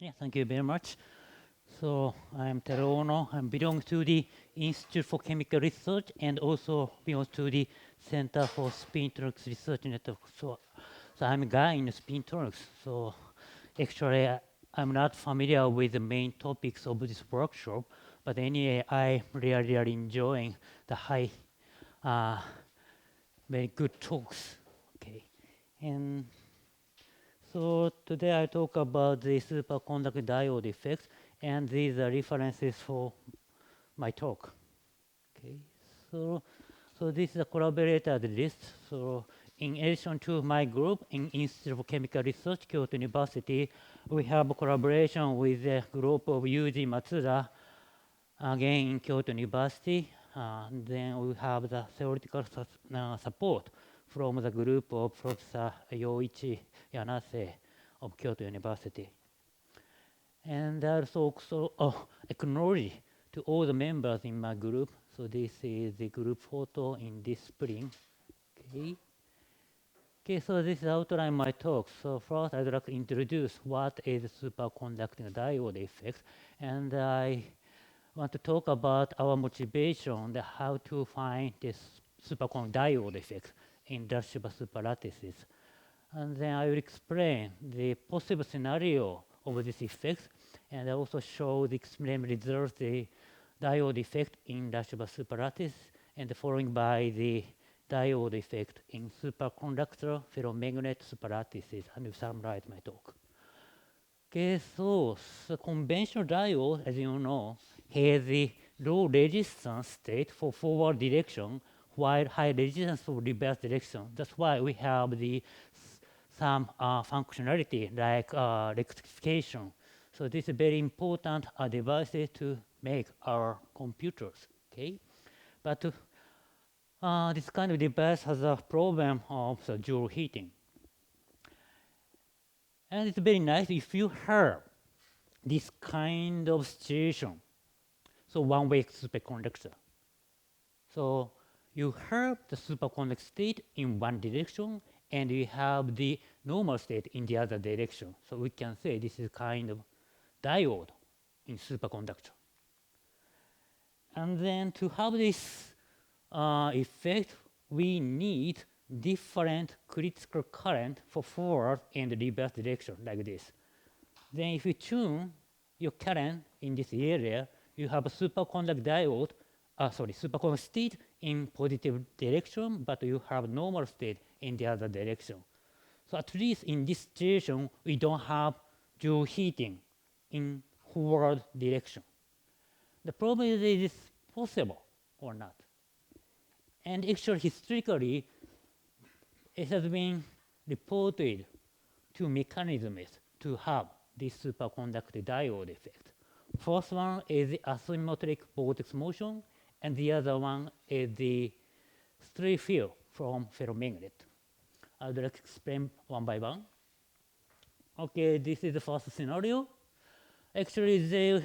Yeah, thank you very much. So I'm Teruo Ono. I belong to the Institute for Chemical Research and also belong to the Center for Spin Torques Research Network. So I'm a guy in spin torques. So actually, I'm not familiar with the main topics of this workshop, but anyway, I'm really enjoying the uh, very good talks. Okay, and so today I talk about the superconducting diode effects, and these are references for my talk. Okay, so this is a collaborator list. So in addition to my group in Institute of Chemical Research, Kyoto University, we have a collaboration with a group of Yuji Matsuda, again in Kyoto University. Then we have the theoretical support from the group of Professor Yoichi Yanase of Kyoto University. And also acknowledge to all the members in my group. So this is the group photo in this spring. Okay, so this is outline my talk. So first I'd like to introduce what is superconducting diode effect, and I want to talk about our motivation, how to find this superconducting diode effect in Dirac superlattices. And then I will explain the possible scenario of this effect, and I also show the experimental results, the diode effect in Dirac superlattice, and following by the diode effect in superconductor ferromagnet superlattices, and will summarize my talk. Okay, so conventional diode, as you know, has the low resistance state for forward direction, while high resistance for reverse direction. That's why we have some functionality like rectification. So this is very important devices to make our computers. Okay, but this kind of device has a problem of the Joule heating. And it's very nice if you have this kind of situation. So one-way superconductor. So you have the superconducting state in one direction, and you have the normal state in the other direction. So we can say this is kind of diode in superconductor. And then to have this effect, we need different critical current for forward and reverse direction like this. Then if you tune your current in this area, you have a superconducting diode, superconducting state in positive direction, but you have normal state in the other direction. So at least in this situation, we don't have Joule heating in forward direction. The problem is it possible or not. And actually, historically, it has been reported two mechanisms to have this superconducting diode effect. First one is the asymmetric vortex motion, and the other one is the stray field from ferromagnet. I would like to explain one by one. Okay, this is the first scenario. Actually, they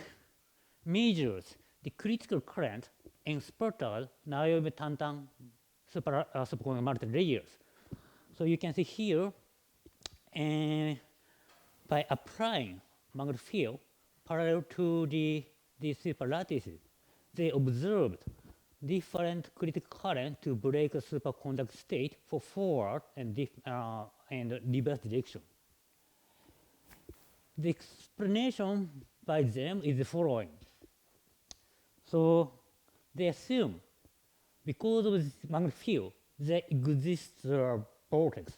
measures the critical current in spectral niobium tantan superconducting multi-layers. So you can see here, by applying magnetic field parallel to the superlattices, they observed different critical current to break a superconducting state for forward and reverse direction. The explanation by them is the following. So they assume because of this magnetic field, there exists a vortex,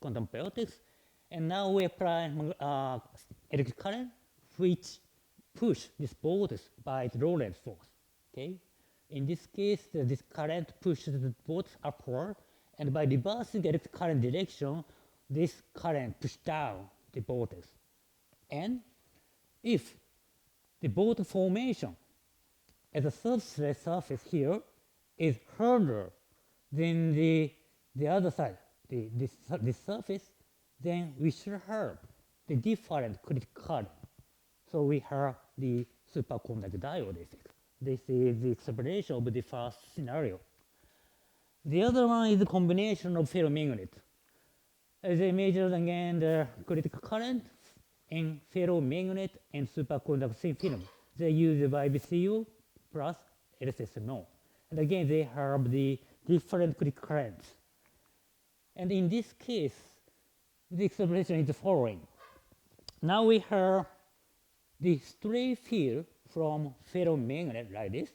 quantum vortex, and now we apply electric current which push this vortex by its Lorentz force. Okay, in this case, this current pushes the vortex upward, and by reversing the electric current direction, this current pushes down the vortex. And if the vortex formation as a surface here is harder than the other side, this surface, then we should have the different critical current. So we have the superconducting diode effect. This is the explanation of the first scenario. The other one is a combination of ferromagnet. As I measured again the critical current in ferromagnet and superconducting film. They use YBCU plus LSSNO. And again, they have the different critical currents. And in this case, the explanation is the following. Now we have the stray field from ferromagnet like this.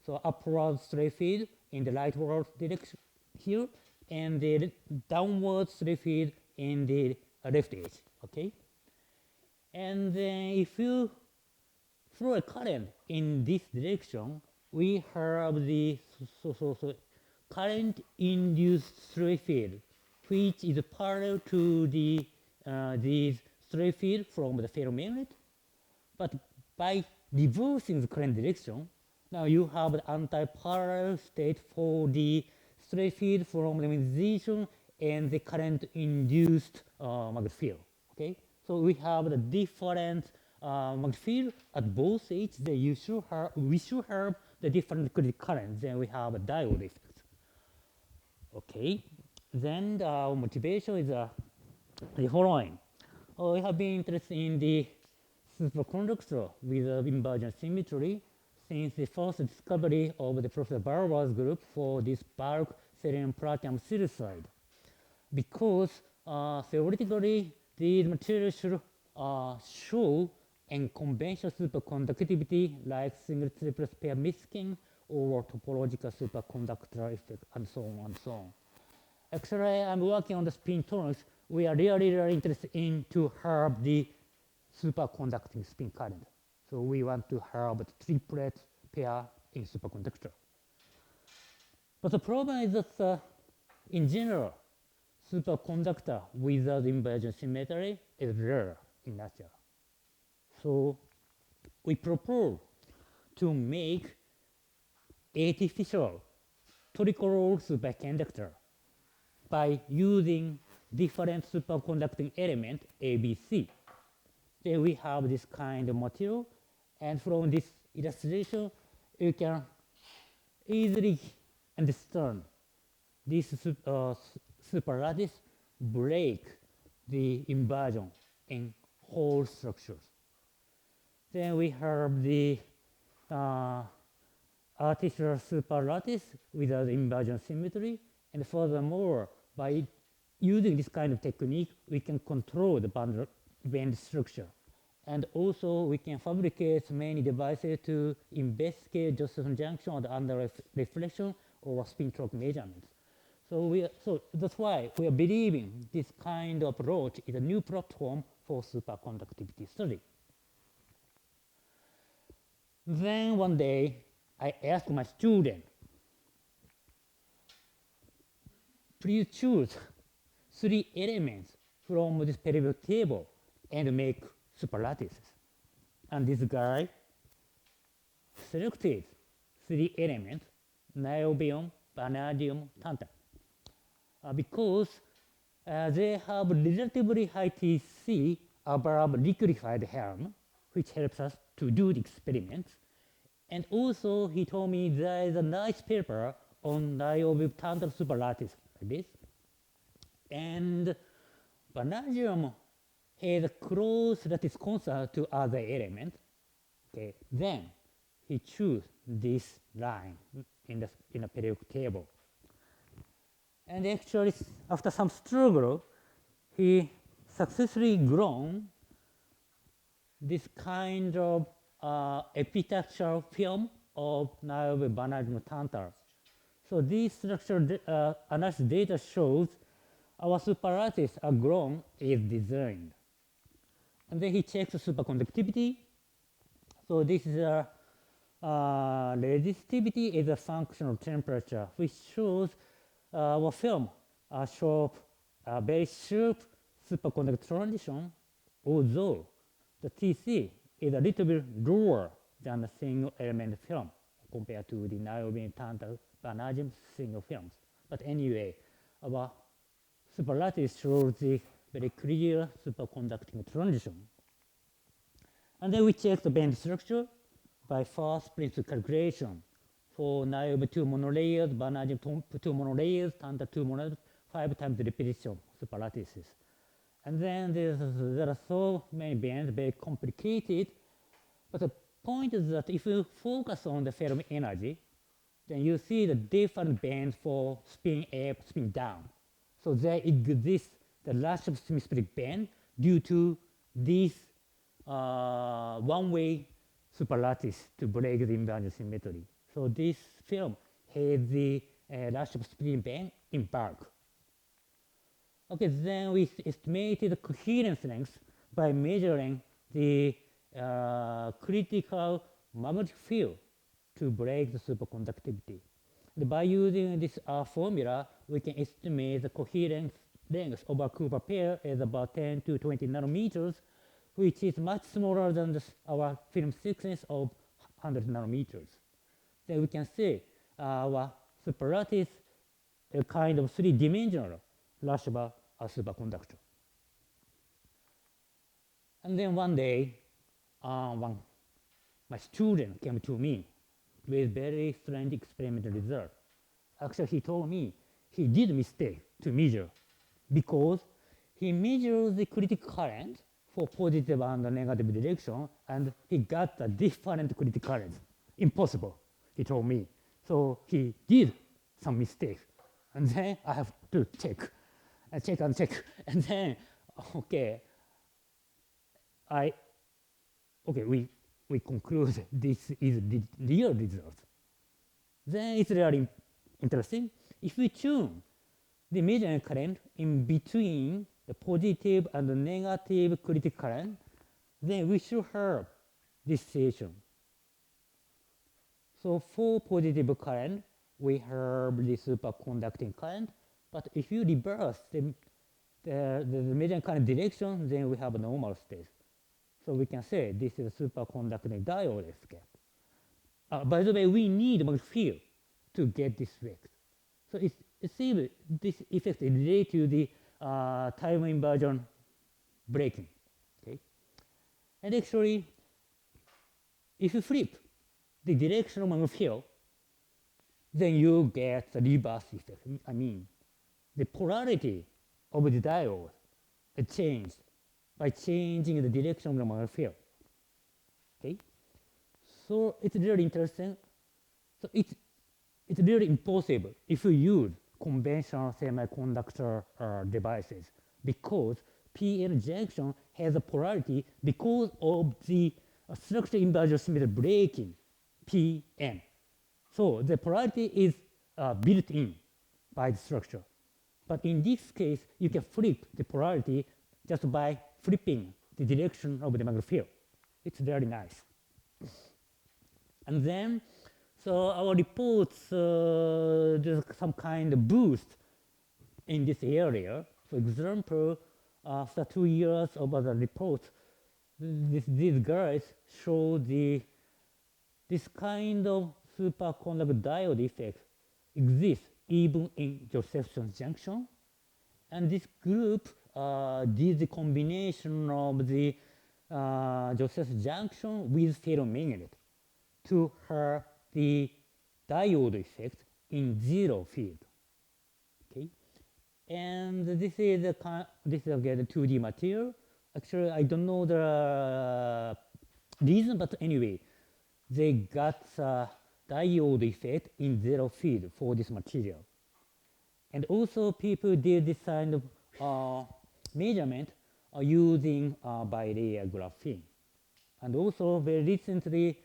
So upward stray field in the rightward direction here, and the downward stray field in the left edge, okay? And then if you throw a current in this direction, we have the current-induced stray field, which is parallel to the these stray field from the ferromagnet. But by reversing the current direction, now you have the anti-parallel state for the stray field from the magnetization and the current-induced magnetic field. Okay, so we have the different magnetic field at both edges. We should have the different critical currents. Then we have a diode effect. Okay, then the motivation is the following. We have been interested in the superconductor with inversion symmetry since the first discovery of the Professor Barber's group for this bulk selenium platinum silicide. Because theoretically, these materials should show in conventional superconductivity like single triplet pair misking or topological superconductor effect, and so on and so on. Actually, I'm working on the spin tolerance. We are really interested in to have the superconducting spin current. So we want to have a triplet pair in superconductor. But the problem is that in general, superconductor without inversion symmetry is rare in nature. So we propose to make artificial tricolor superconductor by using different superconducting element ABC. Then we have this kind of material, and from this illustration, you can easily understand this superlattice break the inversion in whole structures. Then we have the artificial superlattice without inversion symmetry, and furthermore, by using this kind of technique, we can control the band structure. And also, we can fabricate many devices to investigate Josephson junction or the under reflection or spin torque measurements. So that's why we are believing this kind of approach is a new platform for superconductivity study. Then one day, I asked my student, please choose 3 elements from this periodic table and make superlattices. And this guy selected 3 elements, niobium, vanadium, tantalum, because they have relatively high Tc above liquefied Helm, which helps us to do the experiments. And also, he told me there is a nice paper on niobium tantalum superlattice like this. And vanadium has a close lattice constant to other elements. Okay, then he chose this line in a periodic table. And actually, after some struggle, he successfully grown this kind of epitaxial film of niobium vanadium tantalum. So this structural analysis data shows our superlattice are grown is designed. And then he checks the superconductivity. So this is a resistivity is a function of temperature, which shows our film show very sharp superconductor transition, although the Tc is a little bit lower than a single element film compared to the niobium tantalum vanadium single films. But anyway, our superlattice shows the very clear superconducting transition. And then we check the band structure by first principle calculation for niobium 2 monolayers, vanadium 2 monolayers, tantalum 2 monolayers, 5 times the repetition superlattices. And then there are so many bands, very complicated. But the point is that if you focus on the Fermi energy, then you see the different bands for spin up, spin down. So there exists the Rashomon symmetric band due to this one-way superlattice to break the invariant symmetry. So this film has the Rashomon spin band in bulk. Okay, then we estimated the coherence length by measuring the critical magnetic field to break the superconductivity. And by using this formula, we can estimate the coherence length of a Cooper pair as about 10 to 20 nanometers, which is much smaller than our film thickness of 100 nanometers. Then we can say our superlattice is a kind of three-dimensional Rashomon superconductor. And then one day, my student came to me with very strange experimental result. Actually, he told me he did a mistake to measure because he measured the critical current for positive and negative direction, and he got a different critical current. Impossible, he told me. So he did some mistakes, and then I have to check, and check, and then we conclude this is the real result. Then it's really interesting. If we tune the measuring current in between the positive and the negative critical current, then we should have this situation. So for positive current, we have the superconducting current, but if you reverse the measuring current direction, then we have a normal state. So we can say this is a superconducting diode escape. By the way, we need magnetic field to get this effect. So it seems this effect is related to the time inversion breaking. Okay? And actually, if you flip the direction of magnetic field, then you get the reverse effect. I mean, the polarity of the diode changed by changing the direction of the magnetic field. Okay? So it's really interesting. So it's really impossible if you use conventional semiconductor devices because PN junction has a polarity because of the structure inversion symmetry breaking PN. So the polarity is built in by the structure. But in this case, you can flip the polarity just by flipping the direction of the magnetic field. It's very nice. And then, so our reports, there's some kind of boost in this area. For example, after 2 years of the report, these guys show this kind of superconductor diode effect exists even in Josephson junction. And this group did the combination of the Josephson junction with ferromagnet to have the diode effect in zero field. Okay, and this is again a 2D material. Actually, I don't know the reason, but anyway, they got a diode effect in zero field for this material. And also, people did this kind of measurement using bilayer graphene. And also, very recently,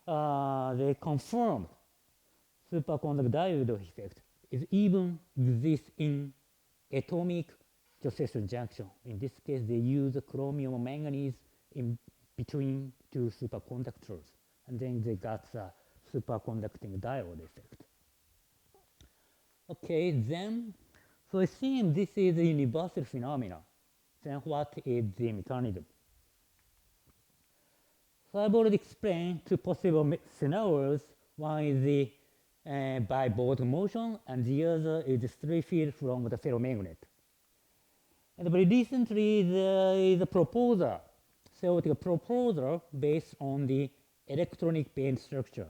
they confirmed superconductor diode effect is even exists in atomic Josephson junction. In this case, they use chromium and manganese in between two superconductors, and then they got the superconducting diode effect. Okay, then, so it seems this is a universal phenomenon. Then what is the mechanism? So I've already explained two possible scenarios. One is the biboard motion, and the other is the stray field from the ferromagnet. And very recently, there is a proposal, theoretical proposal based on the electronic band structure.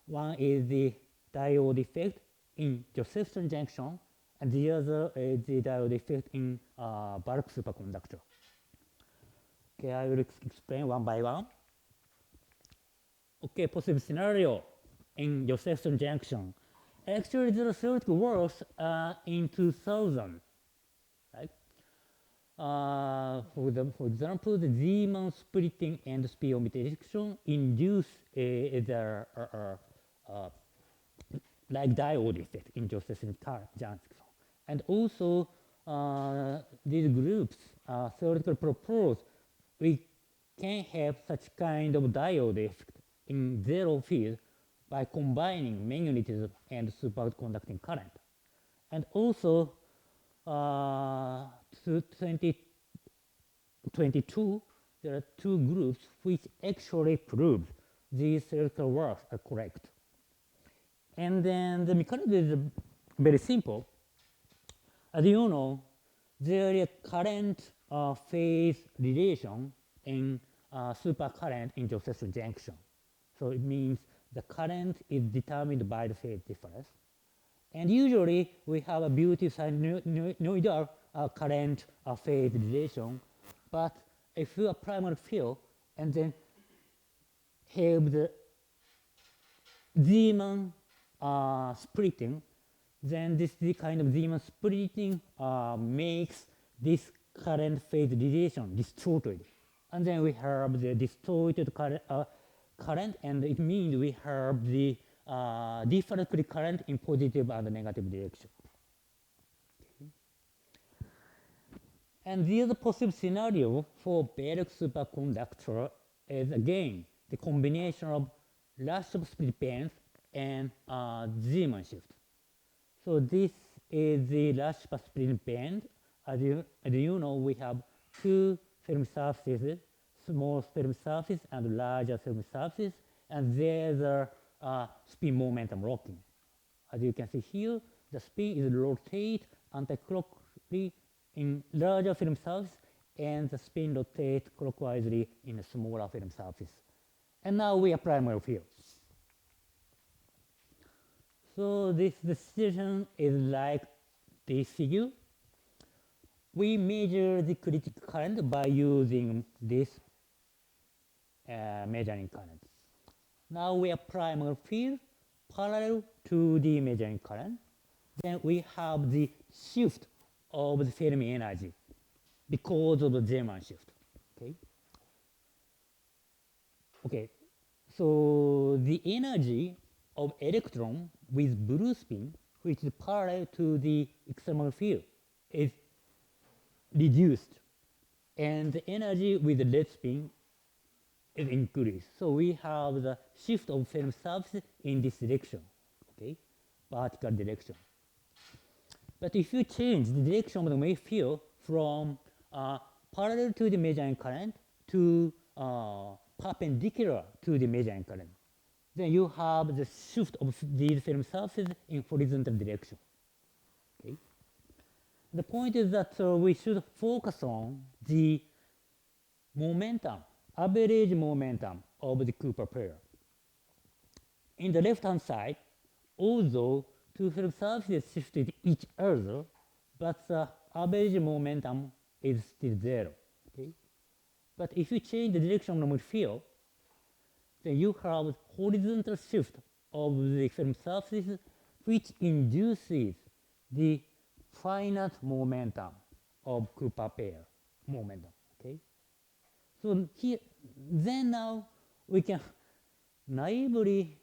One is the diode effect in Josephson junction, and the other is the diode effect in bulk superconductor. Okay, I will explain one by one. Okay, possible scenario in Josephson junction. Actually, the theoretical works in 2000, right? For example, the Zeeman splitting and speedometer detection induce like diode effect in Josephson junction. And also, these groups theoretically propose we can have such kind of diode effect in zero field by combining magnetism and superconducting current. And also, 2022, there are two groups which actually prove these theoretical works are correct. And then the mechanism is very simple. As you know, there is a current phase relation in supercurrent in Josephson junction. So it means the current is determined by the phase difference. And usually we have a beautiful sinusoidal current phase relation. But if you apply primary field and then have the Zeeman splitting, then this kind of Zeeman splitting makes this current phase relation distorted. And then we have the distorted current, and it means we have the different current in positive and negative direction. Okay. And the other possible scenario for Berg superconductor is again the combination of Rashov split bands and Zeeman shift. So this is the Rashov split band. As you know, we have two film surfaces, small film surface and larger film surface, and there's a spin momentum locking. As you can see here, the spin is rotate anti-clockwise in larger film surface, and the spin rotates clockwise in a smaller film surface. And now we apply primary field. So this situation is like this figure. We measure the critical current by using this measuring current. Now we apply primary field parallel to the measuring current. Then we have the shift of the Fermi energy because of the Zeeman shift. Okay. Okay. So the energy of electron with blue spin, which is parallel to the external field, is reduced, and the energy with the red spin is increased. So we have the shift of film surface in this direction, okay, vertical direction. But if you change the direction of the wave field from parallel to the measuring current to perpendicular to the measuring current, then you have the shift of these film surfaces in horizontal direction. Okay. The point is that we should focus on the momentum, average momentum of the Cooper pair. In the left-hand side, although two film surfaces shifted each other, but the average momentum is still zero. Okay? But if you change the direction of the field, then you have horizontal shift of the film surfaces, which induces the finite momentum of Cooper pair momentum. Okay. So here, then now we can naively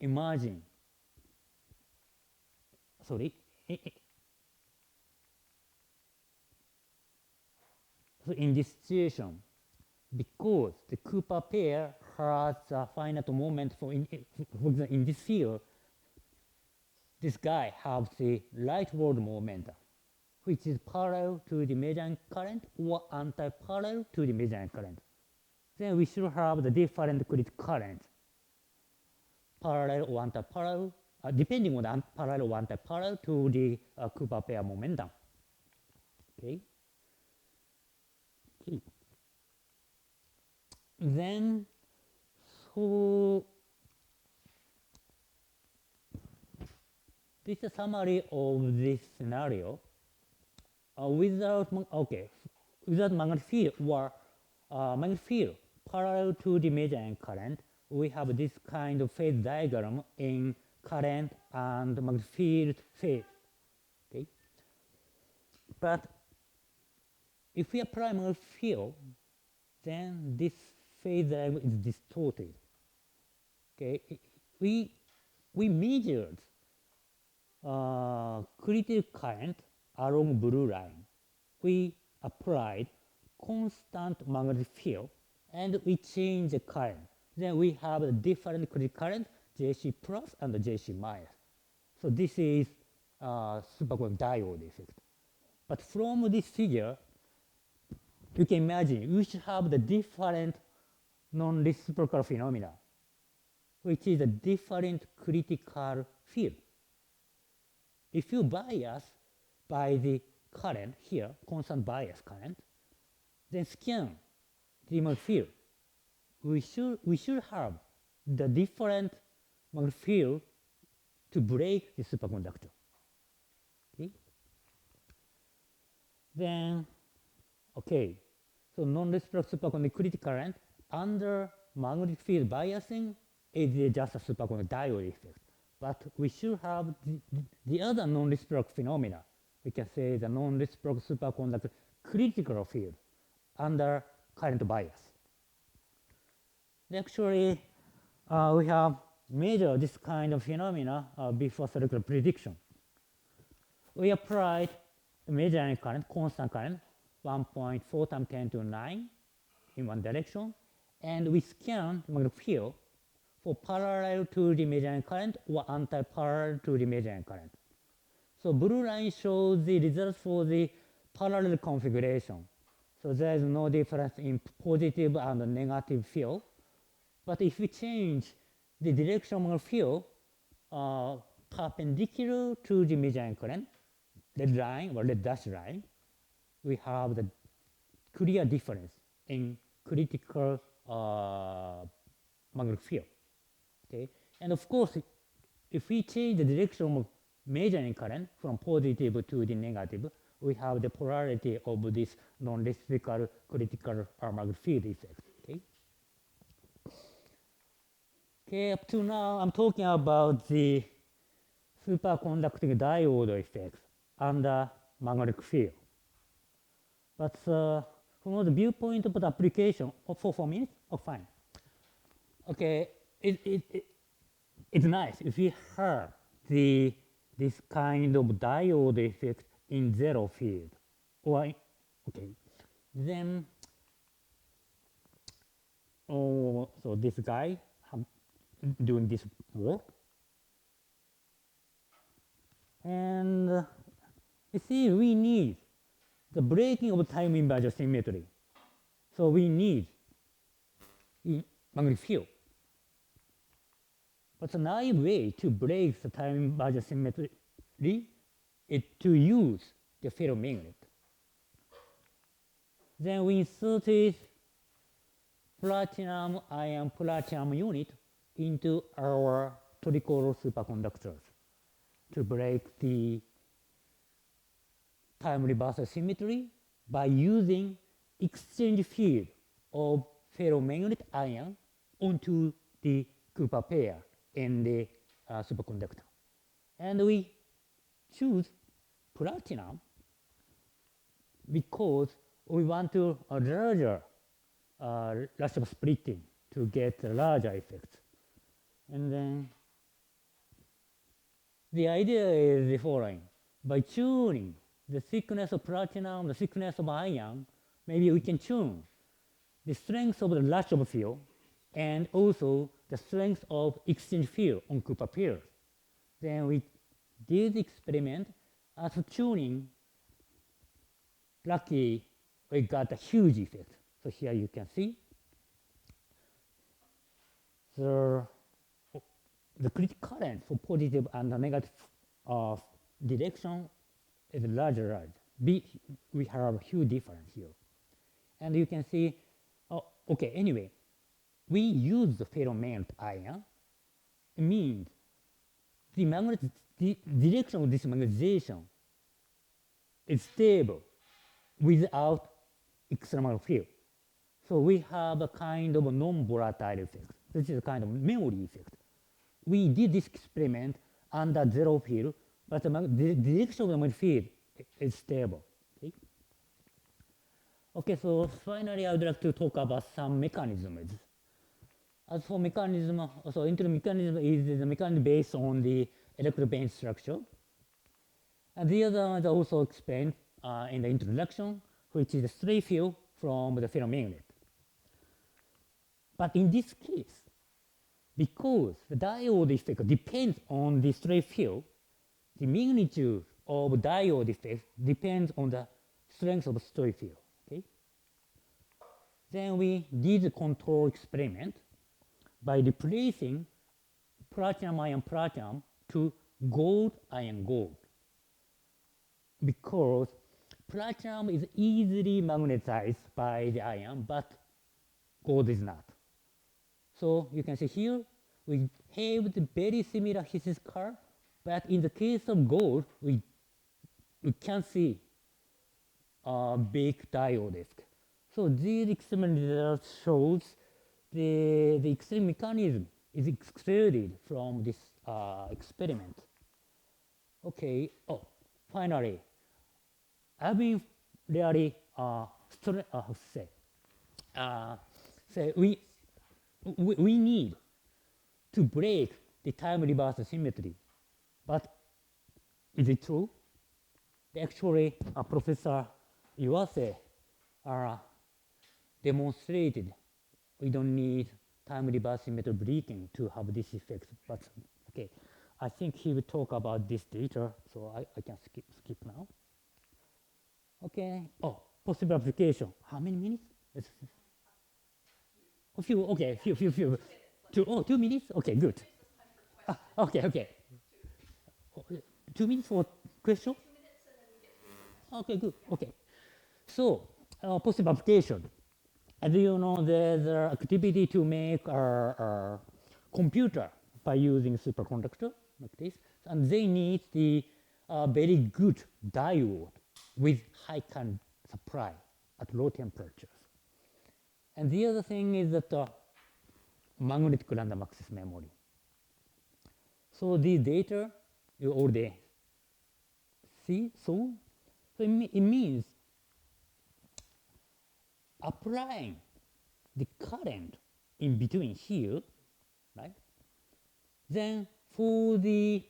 imagine. Sorry. So in this situation, because the Cooper pair has a finite moment for example, in this field, this guy has the rightward momentum, which is parallel to the measuring current or anti-parallel to the measuring current. Then we should have the different critical current, parallel or anti-parallel, depending on the parallel or anti-parallel to the Cooper pair momentum. Okay. Okay. Then, so this is a summary of this scenario. Without magnetic field or magnetic field parallel to the measuring current, we have this kind of phase diagram in current and magnetic field phase. Okay, but if we apply magnetic field, then this phase diagram is distorted. Okay, we measured critical current along blue line. We applied constant magnetic field and we change the current. Then we have a different critical current, JC plus and JC minus. So this is superconducting diode effect. But from this figure, you can imagine we should have the different non-reciprocal phenomena, which is a different critical field. If you bias by the current here, constant bias current, then scan the magnetic field. We should have the different magnetic field to break the superconductor. Okay. Then, okay, so non-reciprocal superconducting critical current under magnetic field biasing is just a superconducting diode effect. But we should have the other non-reciprocal phenomena. We can say the non-reciprocal superconductor critical field under current bias. Actually, we have measured this kind of phenomena before circular prediction. We applied measuring current, constant current, 1.4 times 10 to 9 in one direction, and we scanned magnetic field for parallel to the measuring current or anti-parallel to the measuring current. So blue line shows the results for the parallel configuration. So there is no difference in positive and negative field. But if we change the direction of magnetic field perpendicular to the measuring current, red line or red dashed line, we have the clear difference in critical magnetic field. Okay? And of course, if we change the direction of measuring current from positive to the negative, we have the polarity of this non-reciprocal critical magnetic field effect. Okay? Okay, up to now, I'm talking about the superconducting diode effects under magnetic field. But from the viewpoint of the application, for 4 minutes, fine. Okay, it's nice if we have this kind of diode effect in zero field. Or, okay, then, so this guy doing this work. And you see, we need the breaking of time inversion symmetry. So we need magnetic field. But the naive way to break the time inversion symmetry is to use the ferromagnet. Then we inserted platinum ion platinum unit into our tricolor superconductors to break the time reversal symmetry by using exchange field of ferromagnetic ion onto the Cooper pair in the superconductor. And we choose platinum because we want to a larger Rashomon splitting to get a larger effect. And then the idea is the following. By tuning the thickness of platinum, the thickness of ion, maybe we can tune the strength of the Rashomon field and also the strength of exchange field on Cooper pairs. Then we did the experiment. After tuning, luckily we got a huge effect. So here you can see the critical current for positive and negative direction is larger. We have a huge difference here. And you can see, okay, anyway, we use the ferromagnet ion. It means the direction of this magnetization is stable without external field. So we have a kind of a non-volatile effect. This is a kind of memory effect. We did this experiment under zero field, but the direction of the magnetic field is stable. Okay? Okay, so finally I would like to talk about some mechanisms. As for mechanism, so internal mechanism is the mechanism based on the electric band structure. And the other one is also explained in the introduction, which is the stray field from the ferromagnet. But in this case, because the diode effect depends on the stray field, the magnitude of diode effect depends on the strength of the stray field. Okay? Then we did a control experiment by replacing platinum ion platinum to gold ion gold, because platinum is easily magnetized by the ion, but gold is not. So you can see here, we have the very similar hysteresis curve, but in the case of gold, we can see a big diode effect. So these experiment results shows the extreme mechanism is excluded from this experiment. Okay, finally, I've been really we need to break the time reverse symmetry. But is it true? Actually, Professor Iwase demonstrated we don't need time reverse symmetry breaking to have this effect. But okay, I think he will talk about this later, so I can skip now. Okay, possible application. How many minutes? A few, okay, few. 2 minutes? Okay, good. Okay. 2 minutes for question? Okay, good, okay. So, possible application. As you know, there's an activity to make a computer by using superconductor like this, and they need the very good diode with high current supply at low temperatures. And the other thing is that magnetic random access memory. So the data you already see, so it means applying the current in between here, right? Then for the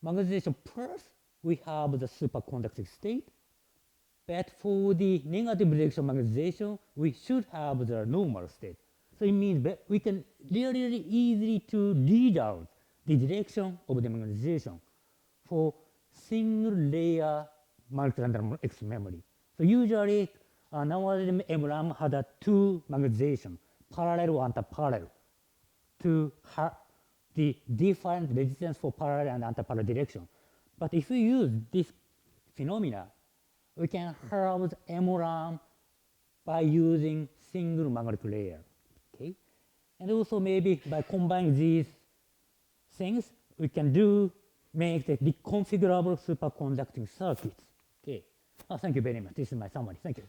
magnetization pulse, we have the superconducting state. But for the negative direction magnetization, we should have the normal state. So it means that we can really easily to read out the direction of the magnetization for single layer multi-random access memory. So usually nowadays MRAM had a two magnetization, parallel or anti-parallel, to have the different resistance for parallel and anti-parallel direction. But if we use this phenomena, we can have the MRAM by using single magnetic layer. Okay? And also maybe by combining these things, we can make the reconfigurable superconducting circuits. Okay. Thank you very much. This is my summary. Thank you.